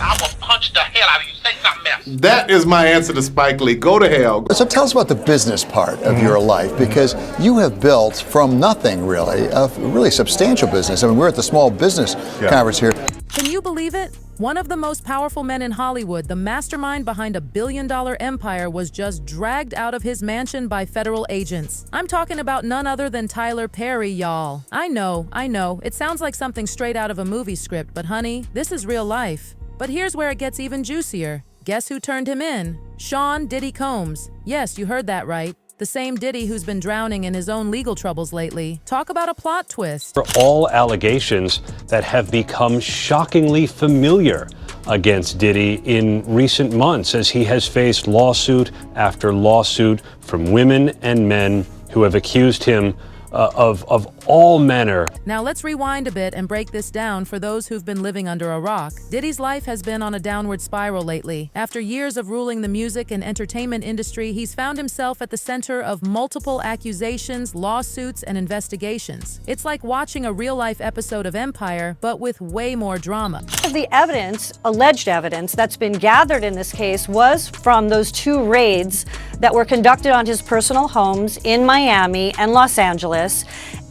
I will punch the hell out of you. Say something else. That is my answer to Spike Lee. Go to hell. So tell us about the business part of your life, because you have built from nothing, really, a really substantial business. I mean, we're at the small business conference here. Can you believe it? One of the most powerful men in Hollywood, the mastermind behind a billion-dollar empire, was just dragged out of his mansion by federal agents. I'm talking about none other than Tyler Perry, y'all. I know, it sounds like something straight out of a movie script, but honey, this is real life. But here's where it gets even juicier. Guess who turned him in? Sean Diddy Combs. Yes, you heard that right. The same Diddy who's been drowning in his own legal troubles lately. Talk about a plot twist. For all allegations that have become shockingly familiar against Diddy in recent months, as he has faced lawsuit after lawsuit from women and men who have accused him of all manner. Now let's rewind a bit and break this down for those who've been living under a rock. Diddy's life has been on a downward spiral lately. After years of ruling the music and entertainment industry, he's found himself at the center of multiple accusations, lawsuits, and investigations. It's like watching a real-life episode of Empire, but with way more drama. The evidence, alleged evidence, that's been gathered in this case was from those 2 raids that were conducted on his personal homes in Miami and Los Angeles.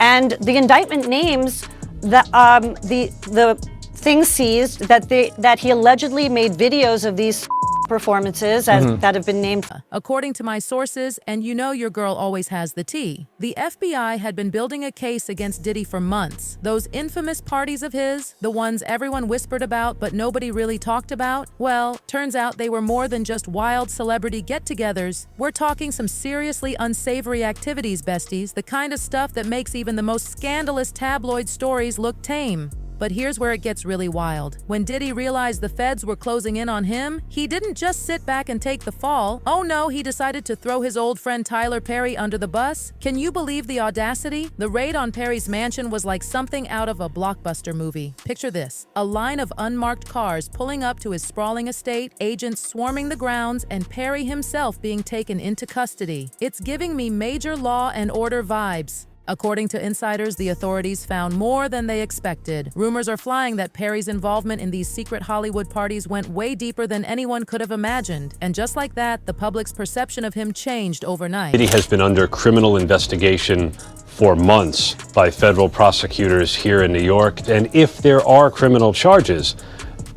And the indictment names the things seized that he allegedly made videos of these performances that have been named. According to my sources, and you know your girl always has the tea, the FBI had been building a case against Diddy for months. Those infamous parties of his, the ones everyone whispered about but nobody really talked about, well, turns out they were more than just wild celebrity get-togethers. We're talking some seriously unsavory activities, besties, the kind of stuff that makes even the most scandalous tabloid stories look tame. But here's where it gets really wild. When Diddy realized the feds were closing in on him, he didn't just sit back and take the fall. Oh no, he decided to throw his old friend Tyler Perry under the bus. Can you believe the audacity? The raid on Perry's mansion was like something out of a blockbuster movie. Picture this: a line of unmarked cars pulling up to his sprawling estate, agents swarming the grounds, and Perry himself being taken into custody. It's giving me major Law and Order vibes. According to insiders, the authorities found more than they expected. Rumors are flying that Perry's involvement in these secret Hollywood parties went way deeper than anyone could have imagined. And just like that, the public's perception of him changed overnight. Diddy has been under criminal investigation for months by federal prosecutors here in New York. And if there are criminal charges,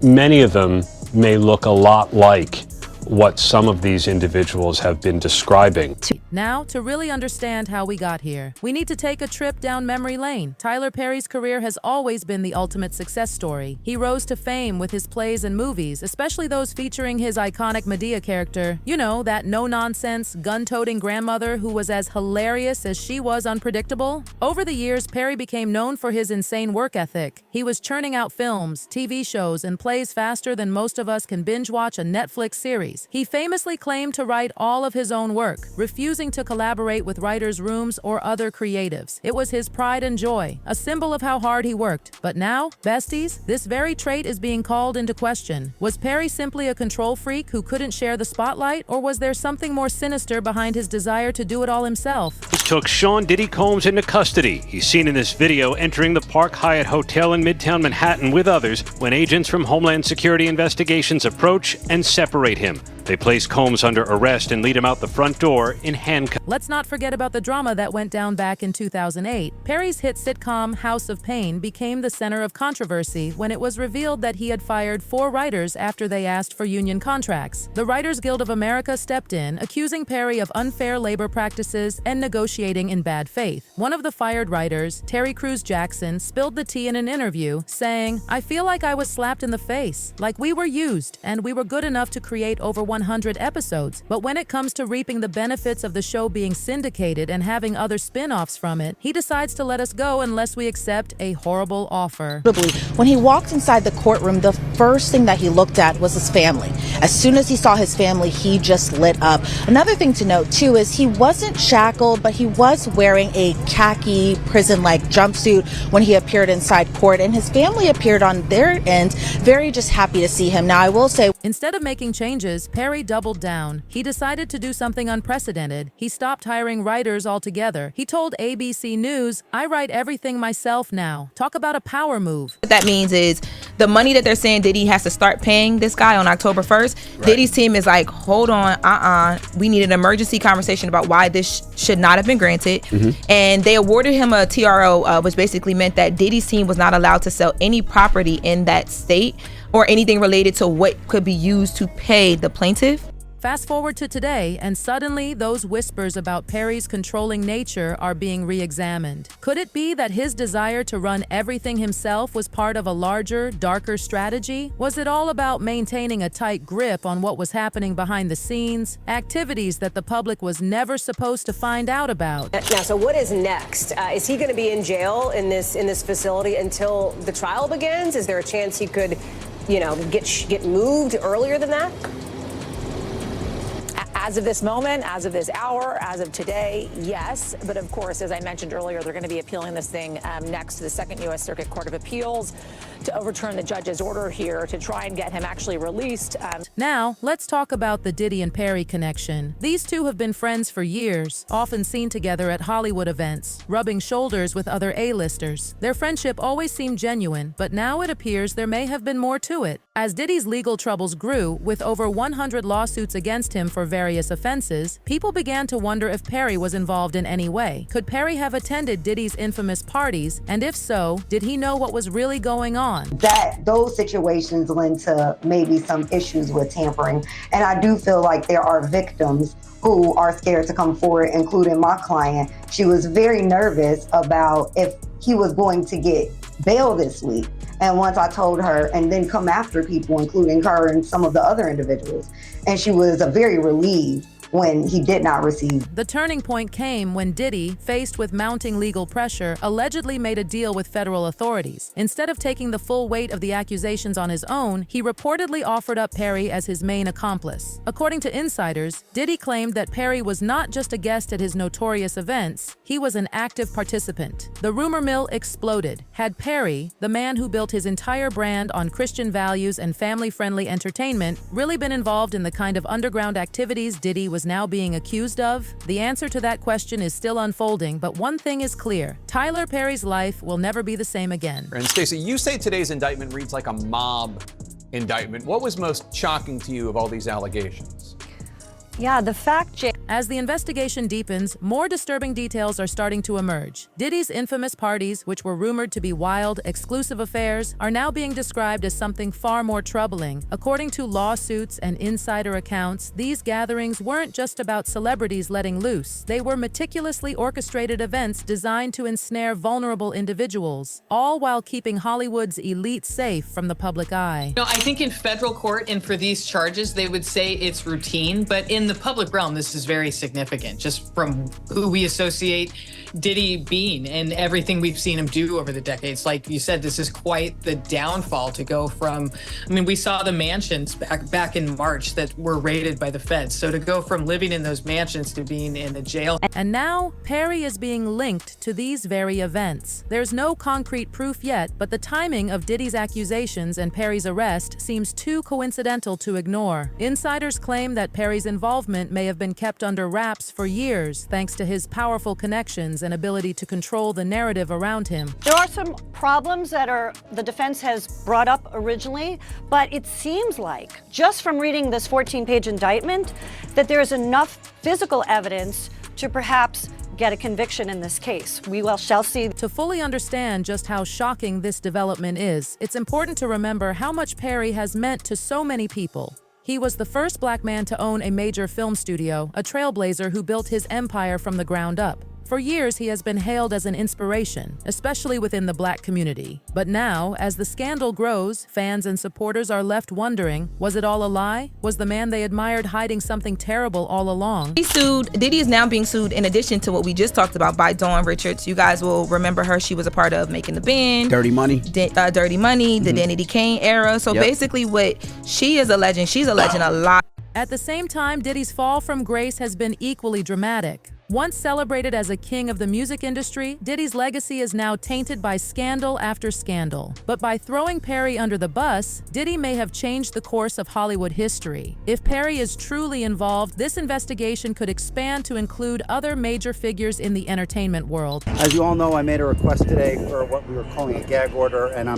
many of them may look a lot like what some of these individuals have been describing. Now, to really understand how we got here, we need to take a trip down memory lane. Tyler Perry's career has always been the ultimate success story. He rose to fame with his plays and movies, especially those featuring his iconic Medea character. You know, that no-nonsense, gun-toting grandmother who was as hilarious as she was unpredictable. Over the years, Perry became known for his insane work ethic. He was churning out films, TV shows, and plays faster than most of us can binge-watch a Netflix series. He famously claimed to write all of his own work, refusing to collaborate with writers' rooms or other creatives. It was his pride and joy, a symbol of how hard he worked. But now, besties, this very trait is being called into question. Was Perry simply a control freak who couldn't share the spotlight, or was there something more sinister behind his desire to do it all himself? He took Sean Diddy Combs into custody. He's seen in this video entering the Park Hyatt Hotel in Midtown Manhattan with others when agents from Homeland Security Investigations approach and separate him. They place Combs under arrest and lead him out the front door in handcuffs. Let's not forget about the drama that went down back in 2008. Perry's hit sitcom House of Pain became the center of controversy when it was revealed that he had fired 4 writers after they asked for union contracts. The Writers Guild of America stepped in, accusing Perry of unfair labor practices and negotiating in bad faith. One of the fired writers, Terry Crews Jackson, spilled the tea in an interview, saying, "I feel like I was slapped in the face, like we were used, and we were good enough to create over 100 episodes. But when it comes to reaping the benefits of the show being syndicated and having other spin-offs from it, he decides to let us go unless we accept a horrible offer." When he walked inside the courtroom, the first thing that he looked at was his family. As soon as he saw his family, he just lit up. Another thing to note, too, is he wasn't shackled, but he was wearing a khaki prison-like jumpsuit when he appeared inside court, and his family appeared on their end very just happy to see him. Now, I will say, Instead of making changes, Perry doubled down. He decided to do something unprecedented. He stopped hiring writers altogether. He told ABC News, "I write everything myself now." Talk about a power move. What that means is the money that they're saying Diddy has to start paying this guy on October 1st, right. Diddy's team is like, hold on, we need an emergency conversation about why this should not have been granted. And they awarded him a TRO, which basically meant that Diddy's team was not allowed to sell any property in that state or anything related to what could be used to pay the plaintiff. Fast forward to today, and suddenly those whispers about Perry's controlling nature are being re-examined. Could it be that his desire to run everything himself was part of a larger, darker strategy? Was it all about maintaining a tight grip on what was happening behind the scenes, activities that the public was never supposed to find out about? Now, so what is next? Is he going to be in jail in this facility until the trial begins? Is there a chance he could, get moved earlier than that? As of this moment, as of this hour, as of today, yes. But of course, as I mentioned earlier, they're going to be appealing this thing next to the Second U.S. Circuit Court of Appeals to overturn the judge's order here to try and get him actually released. Now, let's talk about the Diddy and Perry connection. These two have been friends for years, often seen together at Hollywood events, rubbing shoulders with other A-listers. Their friendship always seemed genuine, but now it appears there may have been more to it. As Diddy's legal troubles grew, with over 100 lawsuits against him for various offenses, people began to wonder if Perry was involved in any way. Could Perry have attended Diddy's infamous parties? And if so, did he know what was really going on? Those situations lend to maybe some issues with tampering. And I do feel like there are victims who are scared to come forward, including my client. She was very nervous about if he was going to get bail this week. And once I told her, and then come after people, including her and some of the other individuals. And she was very relieved when he did not receive. The turning point came when Diddy, faced with mounting legal pressure, allegedly made a deal with federal authorities. Instead of taking the full weight of the accusations on his own, he reportedly offered up Perry as his main accomplice. According to insiders, Diddy claimed that Perry was not just a guest at his notorious events, he was an active participant. The rumor mill exploded. Had Perry, the man who built his entire brand on Christian values and family-friendly entertainment, really been involved in the kind of underground activities Diddy was now being accused of? The answer to that question is still unfolding, but one thing is clear. Tyler Perry's life will never be the same again. And Stacey, you say today's indictment reads like a mob indictment. What was most shocking to you of all these allegations? Yeah, the fact, Jay. As the investigation deepens, more disturbing details are starting to emerge. Diddy's infamous parties, which were rumored to be wild, exclusive affairs, are now being described as something far more troubling. According to lawsuits and insider accounts, these gatherings weren't just about celebrities letting loose. They were meticulously orchestrated events designed to ensnare vulnerable individuals, all while keeping Hollywood's elite safe from the public eye. I think in federal court and for these charges, they would say it's routine, but in the public realm, this is very significant, just from who we associate Diddy being and everything we've seen him do over the decades. Like you said, this is quite the downfall to go from, we saw the mansions back in March that were raided by the feds. So to go from living in those mansions to being in a jail. And now Perry is being linked to these very events. There's no concrete proof yet, but the timing of Diddy's accusations and Perry's arrest seems too coincidental to ignore. Insiders claim that Perry's involvement may have been kept under wraps for years, thanks to his powerful connections and ability to control the narrative around him. There are some problems that the defense has brought up originally, but it seems like, just from reading this 14-page indictment, that there is enough physical evidence to perhaps get a conviction in this case. We shall see. To fully understand just how shocking this development is, it's important to remember how much Perry has meant to so many people. He was the first black man to own a major film studio, a trailblazer who built his empire from the ground up. For years, he has been hailed as an inspiration, especially within the black community. But now, as the scandal grows, fans and supporters are left wondering, was it all a lie? Was the man they admired hiding something terrible all along? Diddy is now being sued in addition to what we just talked about by Dawn Richards. You guys will remember her. She was a part of Making the Band. Dirty Money. Dirty Money, the Danity Kane era. So basically what she is alleging, she's alleging a lot. At the same time, Diddy's fall from grace has been equally dramatic. Once celebrated as a king of the music industry, Diddy's legacy is now tainted by scandal after scandal. But by throwing Perry under the bus, Diddy may have changed the course of Hollywood history. If Perry is truly involved, this investigation could expand to include other major figures in the entertainment world. As you all know, I made a request today for what we were calling a gag order, and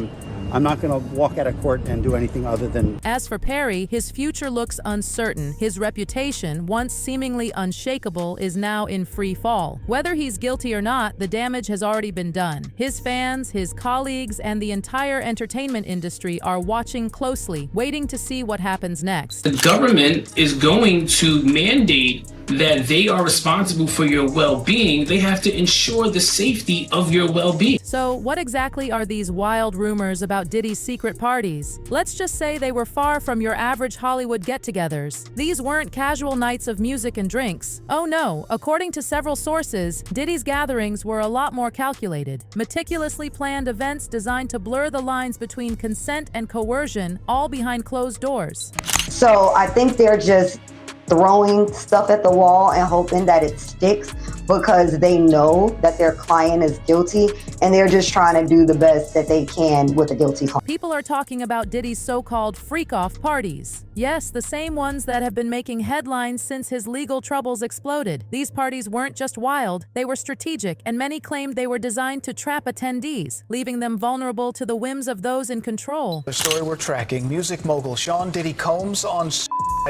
I'm not going to walk out of court and do anything other than... As for Perry, his future looks uncertain. His reputation, once seemingly unshakable, is now in free fall. Whether he's guilty or not, the damage has already been done. His fans, his colleagues, and the entire entertainment industry are watching closely, waiting to see what happens next. The government is going to mandate that they are responsible for your well-being. They have to ensure the safety of your well-being. So what exactly are these wild rumors about Diddy's secret parties? Let's just say they were far from your average Hollywood get-togethers. These weren't casual nights of music and drinks. Oh no, according to several sources, Diddy's gatherings were a lot more calculated. Meticulously planned events designed to blur the lines between consent and coercion, all behind closed doors. So I think they're just throwing stuff at the wall and hoping that it sticks because they know that their client is guilty and they're just trying to do the best that they can with a guilty client. People are talking about Diddy's so-called freak-off parties. Yes, the same ones that have been making headlines since his legal troubles exploded. These parties weren't just wild, they were strategic, and many claimed they were designed to trap attendees, leaving them vulnerable to the whims of those in control. The story we're tracking, music mogul Sean Diddy Combs on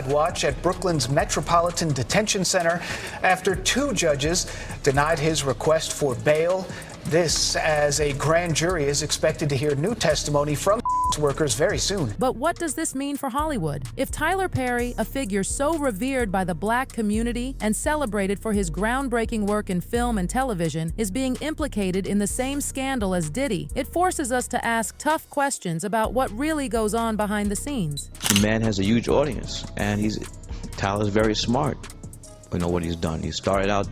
watch at Brooklyn's Metropolitan Detention Center after 2 judges denied his request for bail. This as a grand jury is expected to hear new testimony from workers very soon. But what does this mean for Hollywood? If Tyler Perry, a figure so revered by the black community and celebrated for his groundbreaking work in film and television, is being implicated in the same scandal as Diddy, it forces us to ask tough questions about what really goes on behind the scenes. The man has a huge audience, and Tyler's very smart. You know what he's done. He started out,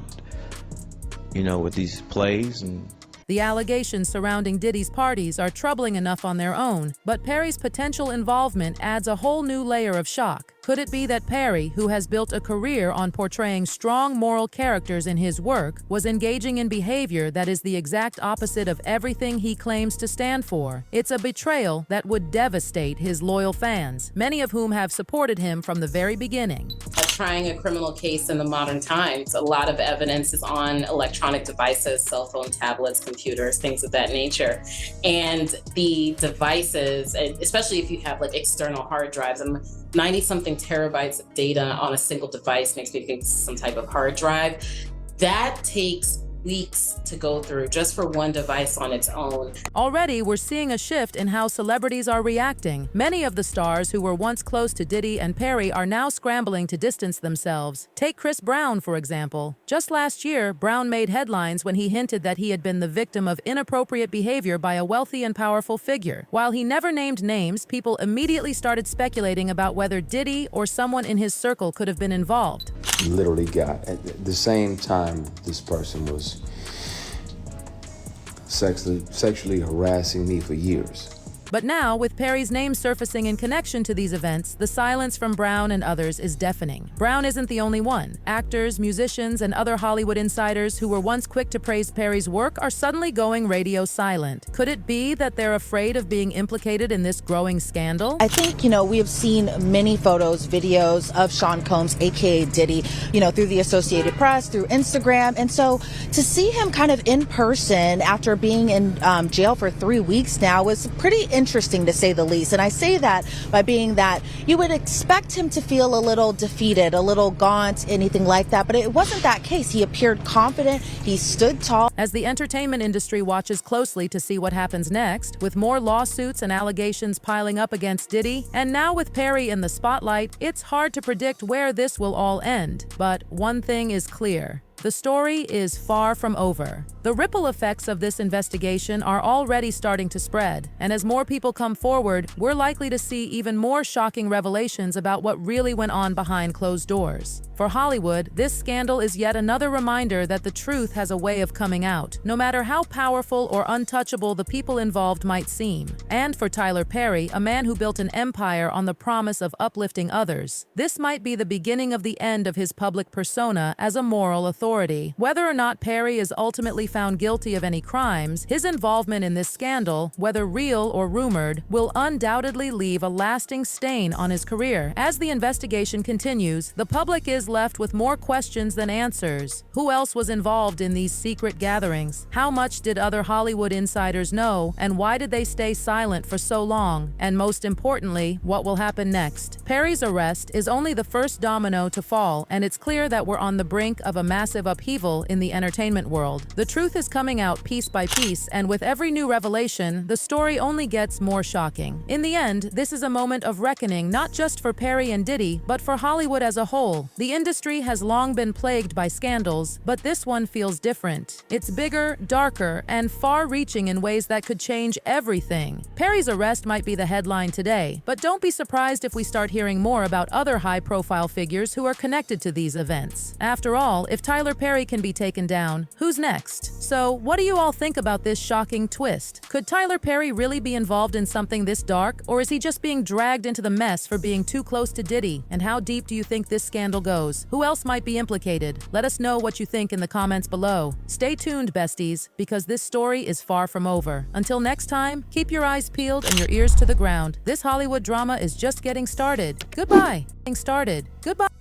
with these plays and The allegations surrounding Diddy's parties are troubling enough on their own, but Perry's potential involvement adds a whole new layer of shock. Could it be that Perry, who has built a career on portraying strong moral characters in his work, was engaging in behavior that is the exact opposite of everything he claims to stand for? It's a betrayal that would devastate his loyal fans, many of whom have supported him from the very beginning. Trying a criminal case in the modern times, a lot of evidence is on electronic devices, cell phone, tablets, computers, things of that nature. And the devices, especially if you have like external hard drives, 90-something terabytes of data on a single device makes me think it's some type of hard drive. That takes weeks to go through just for one device on its own. Already, we're seeing a shift in how celebrities are reacting. Many of the stars who were once close to Diddy and Perry are now scrambling to distance themselves. Take Chris Brown, for example. Just last year, Brown made headlines when he hinted that he had been the victim of inappropriate behavior by a wealthy and powerful figure. While he never named names, people immediately started speculating about whether Diddy or someone in his circle could have been involved. Literally got at the same time this person was sexually harassing me for years. But now, with Perry's name surfacing in connection to these events, the silence from Brown and others is deafening. Brown isn't the only one. Actors, musicians, and other Hollywood insiders who were once quick to praise Perry's work are suddenly going radio silent. Could it be that they're afraid of being implicated in this growing scandal? I think, we have seen many photos, videos of Sean Combs, aka Diddy, through the Associated Press, through Instagram. And so to see him kind of in person after being in jail for 3 weeks now was pretty interesting, to say the least. And I say that by being that you would expect him to feel a little defeated, a little gaunt, anything like that. But it wasn't that case. He appeared confident. He stood tall. As the entertainment industry watches closely to see what happens next, with more lawsuits and allegations piling up against Diddy, and now with Perry in the spotlight, it's hard to predict where this will all end. But one thing is clear. The story is far from over. The ripple effects of this investigation are already starting to spread, and as more people come forward, we're likely to see even more shocking revelations about what really went on behind closed doors. For Hollywood, this scandal is yet another reminder that the truth has a way of coming out, no matter how powerful or untouchable the people involved might seem. And for Tyler Perry, a man who built an empire on the promise of uplifting others, this might be the beginning of the end of his public persona as a moral authority. authority. Whether or not Perry is ultimately found guilty of any crimes, his involvement in this scandal, whether real or rumored, will undoubtedly leave a lasting stain on his career. As the investigation continues, the public is left with more questions than answers. Who else was involved in these secret gatherings? How much did other Hollywood insiders know? And why did they stay silent for so long? And most importantly, what will happen next? Perry's arrest is only the first domino to fall, and it's clear that we're on the brink of a massive upheaval in the entertainment world. The truth is coming out piece by piece, and with every new revelation, the story only gets more shocking. In the end, this is a moment of reckoning not just for Perry and Diddy, but for Hollywood as a whole. The industry has long been plagued by scandals, but this one feels different. It's bigger, darker, and far-reaching in ways that could change everything. Perry's arrest might be the headline today, but don't be surprised if we start hearing more about other high-profile figures who are connected to these events. After all, if Tyler Perry can be taken down, who's next? So, what do you all think about this shocking twist? Could Tyler Perry really be involved in something this dark, or is he just being dragged into the mess for being too close to Diddy? And how deep do you think this scandal goes? Who else might be implicated? Let us know what you think in the comments below. Stay tuned, besties, because this story is far from over. Until next time, keep your eyes peeled and your ears to the ground. This Hollywood drama is just getting started. Goodbye. Goodbye.